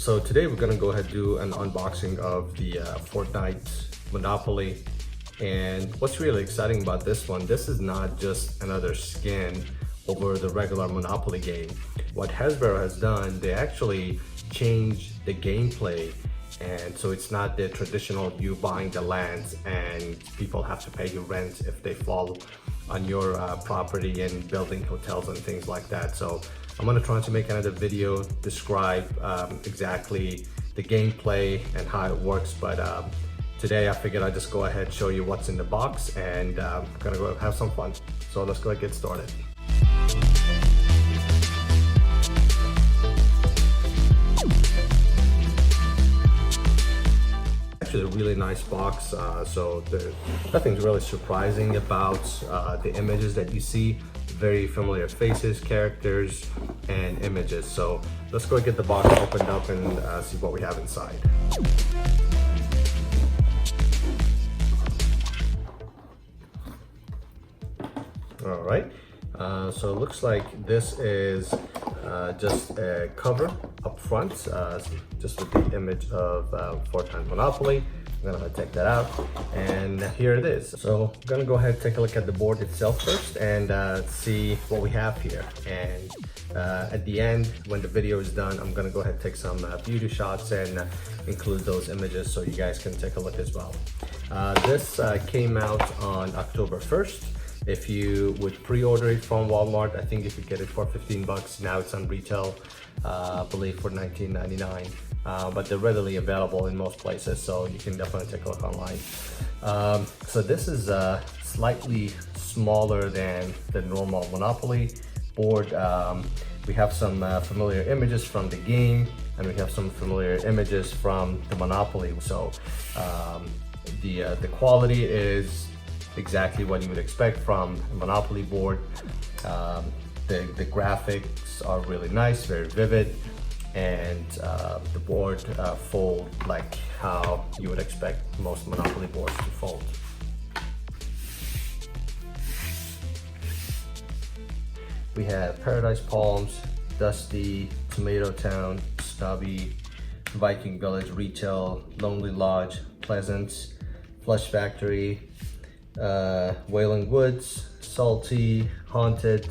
So today we're gonna go ahead and do an unboxing of the Fortnite Monopoly. And what's really exciting about this one, this is not just another skin over the regular Monopoly game. What Hasbro has done, they actually changed the gameplay, and so it's not the traditional you buying the lands and people have to pay you rent if they fall on your property and building hotels and things like that. So I'm gonna try to make another video, describe exactly the gameplay and how it works, but today I figured I'd just go ahead and show you what's in the box, and gonna go have some fun. So let's go ahead and get started. Actually a really nice box, so nothing's really surprising about the images that you see. Very familiar faces, characters, and images. So let's go get the box opened up and see what we have inside. All right, so it looks like this is just a cover up front, just with the image of Fortnite Monopoly. I'm gonna take that out, and here it is. So I'm gonna go ahead and take a look at the board itself first and see what we have here. And at the end, when the video is done, I'm gonna go ahead and take some beauty shots and include those images so you guys can take a look as well. This came out on October 1st. If you would pre-order it from Walmart, I think you could get it for 15 bucks. Now it's on retail, I believe for $19.99. But they're readily available in most places, so you can definitely take a look online. So this is slightly smaller than the normal Monopoly board. We have some familiar images from the game, and we have some familiar images from the Monopoly. So the quality is exactly what you would expect from a Monopoly board. The graphics are really nice, very vivid, and the board fold like how you would expect most Monopoly boards to fold. We have Paradise Palms, Dusty, Tomato Town, Stubby, Viking Village Retail, Lonely Lodge, Pleasance, Flush Factory, Wailing Woods, Salty, Haunted,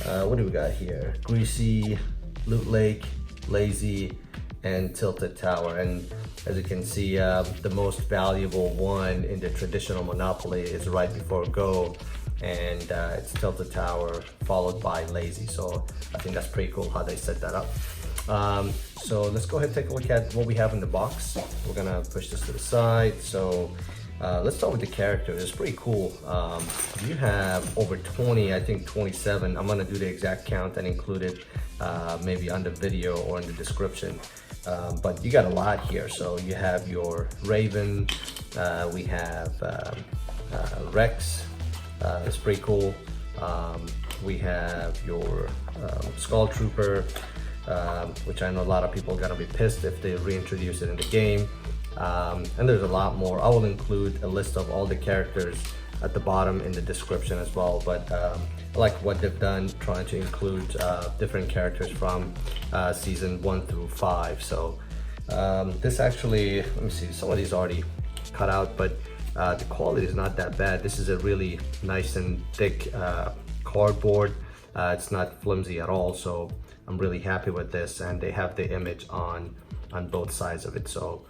what do we got here? Greasy, Loot Lake, Lazy, and Tilted Tower. And as you can see, the most valuable one in the traditional Monopoly is right before Go, and it's Tilted Tower followed by Lazy. So I think that's pretty cool how they set that up. So let's go ahead and take a look at what we have in the box. We're gonna push this to the side. So let's start with the characters. It's pretty cool. You have over 20, I think 27. I'm gonna do the exact count and include it maybe on the video or in the description. But you got a lot here. So you have your Raven, we have Rex, it's pretty cool. We have your Skull Trooper, which I know a lot of people are gonna be pissed if they reintroduce it in the game. And there's a lot more. I will include a list of all the characters at the bottom in the description as well, but I like what they've done, trying to include different characters from season 1 through 5. So this actually, let me see, some of these already cut out, but the quality is not that bad. This is a really nice and thick cardboard. It's not flimsy at all, so I'm really happy with this, and they have the image on both sides of it. So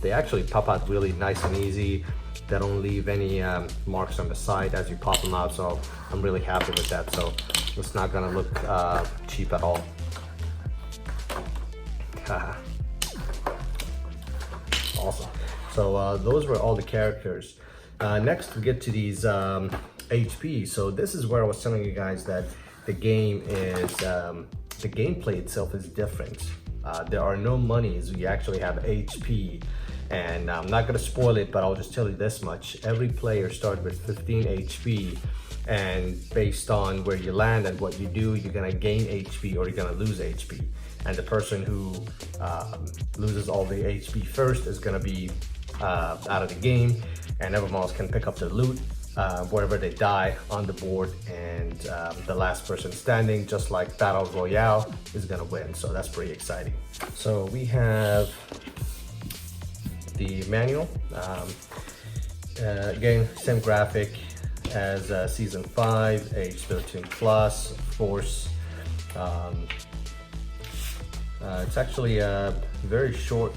they actually pop out really nice and easy. They don't leave any marks on the side as you pop them out, so I'm really happy with that. So it's not gonna look cheap at all. Awesome. So those were all the characters. Next we get to these HP. So this is where I was telling you guys that the game is, the gameplay itself is different. There are no monies, you actually have HP. And I'm not gonna spoil it, but I'll just tell you this much. Every player starts with 15 HP, and based on where you land and what you do, you're gonna gain HP or you're gonna lose HP. and the person who loses all the HP first is gonna be out of the game, and everyone else can pick up their loot wherever they die on the board, and the last person standing, just like Battle Royale, is gonna win. So that's pretty exciting. So we have the manual. Again, same graphic as season 5, age 13 plus, of course. It's actually a very short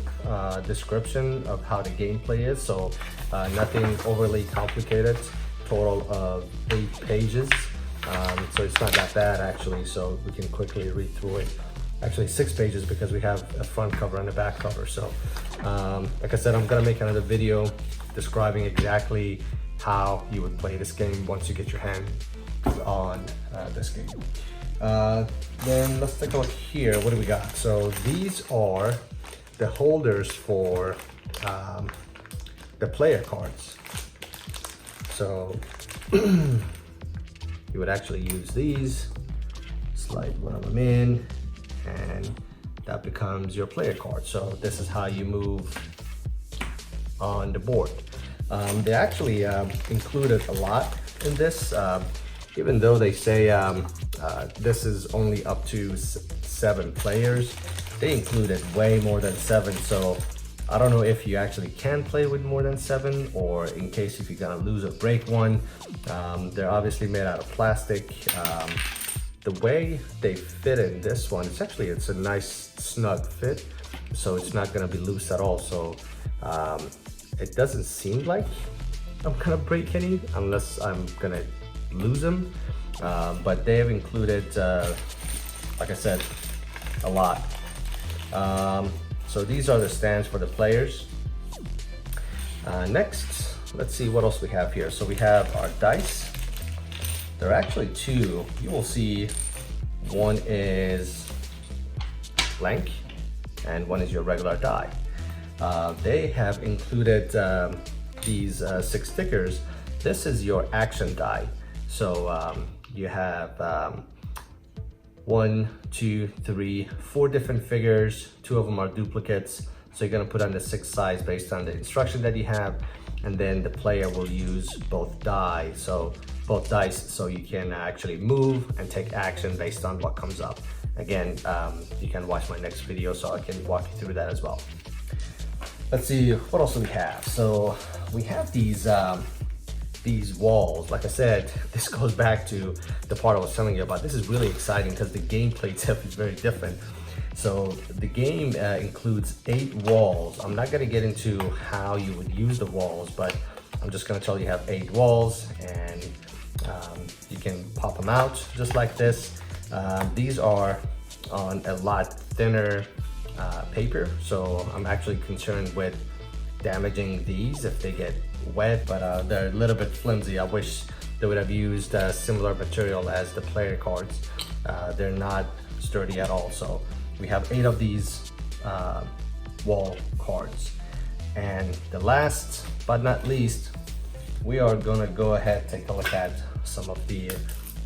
description of how the gameplay is, so nothing overly complicated. Total of 8 pages, so it's not that bad actually, so we can quickly read through it. Actually 6 pages because we have a front cover and a back cover. So like I said, I'm gonna make another video describing exactly how you would play this game once you get your hand on this game. Then let's take a look here. What do we got? So these are the holders for the player cards. So you would actually use these, slide one of them in, and that becomes your player card. So this is how you move on the board. They actually included a lot in this, even though they say this is only up to 7 players. They included way more than 7, so I don't know if you actually can play with more than 7, or in case if you're gonna lose or break one. They're obviously made out of plastic. The way they fit in this one, it's a nice snug fit, so it's not gonna be loose at all. So it doesn't seem like I'm gonna break any unless I'm gonna lose them. But they have included, like I said, a lot. So these are the stands for the players. Next, let's see what else we have here. So we have our dice. There are actually 2. You will see one is blank and one is your regular die. They have included these 6 stickers. This is your action die. So you have 1, 2, 3, 4 different figures. 2 of them are duplicates. So you're gonna put on the 6 size based on the instruction that you have, and then the player will use both dice, so you can actually move and take action based on what comes up. Again, you can watch my next video so I can walk you through that as well. Let's see, what else do we have? So we have these walls. Like I said, this goes back to the part I was telling you about. This is really exciting because the gameplay itself is very different. So the game includes 8 walls. I'm not gonna get into how you would use the walls, but I'm just gonna tell you have 8 walls, and you can pop them out just like this. These are on a lot thinner paper, so I'm actually concerned with damaging these if they get wet, but they're a little bit flimsy. I wish they would have used similar material as the player cards. They're not sturdy at all. So we have 8 of these wall cards. And the last but not least, we are gonna go ahead and take a look at some of the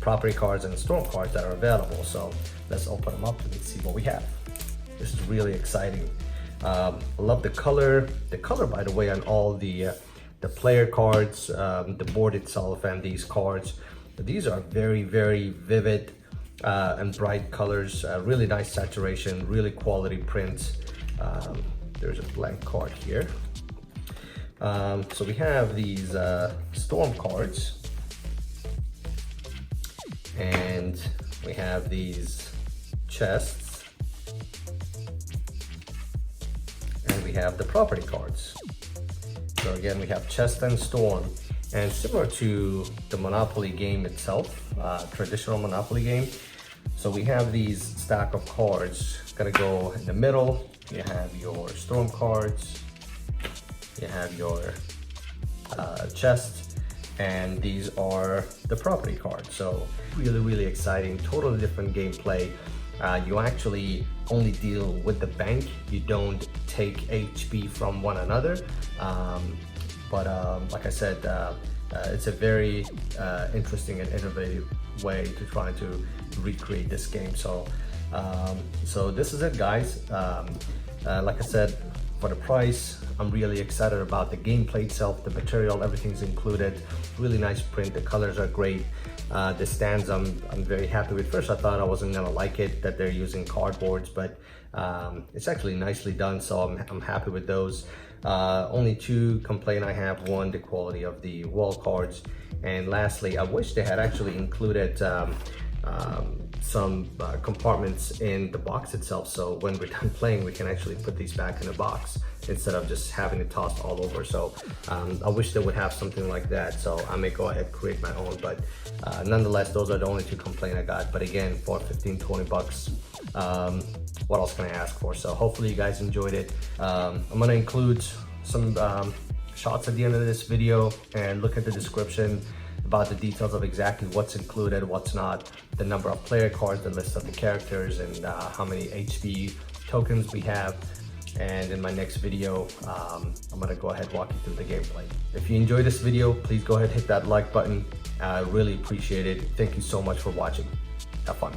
property cards and storm cards that are available. So let's open them up and see what we have. This is really exciting. I love the color. The color, by the way, on all the player cards, the board itself, and these cards. These are very, very vivid and bright colors. Really nice saturation, really quality print. There's a blank card here. So we have these storm cards, and we have these chests, and we have the property cards. So again, we have chest and storm, and similar to the Monopoly game itself, traditional Monopoly game. So we have these stack of cards gonna go in the middle. You have your storm cards, you have your chest, and these are the property cards. So really, really exciting, totally different gameplay. You actually only deal with the bank. You don't take HP from one another. Like I said, it's a very interesting and innovative way to try to recreate this game. So So this is it, guys. Like I said, for the price, I'm really excited about the gameplay itself, the material, everything's included. Really nice print, the colors are great. The stands I'm very happy with. First I thought I wasn't gonna like it, that they're using cardboards, but it's actually nicely done, so I'm happy with those. Only two complaint I have: one, the quality of the wall cards, and lastly, I wish they had actually included some compartments in the box itself, so when we're done playing we can actually put these back in the box instead of just having it tossed all over. So I wish they would have something like that, so I may go ahead and create my own, but nonetheless, those are the only two complaints I got. But again, for 15-20 bucks, what else can I ask for? So hopefully you guys enjoyed it. I'm gonna include some shots at the end of this video, and look at the description about the details of exactly what's included, what's not, the number of player cards, the list of the characters, and how many HP tokens we have. And in my next video, I'm gonna go ahead and walk you through the gameplay. If you enjoyed this video, please go ahead and hit that like button. I really appreciate it. Thank you so much for watching. Have fun.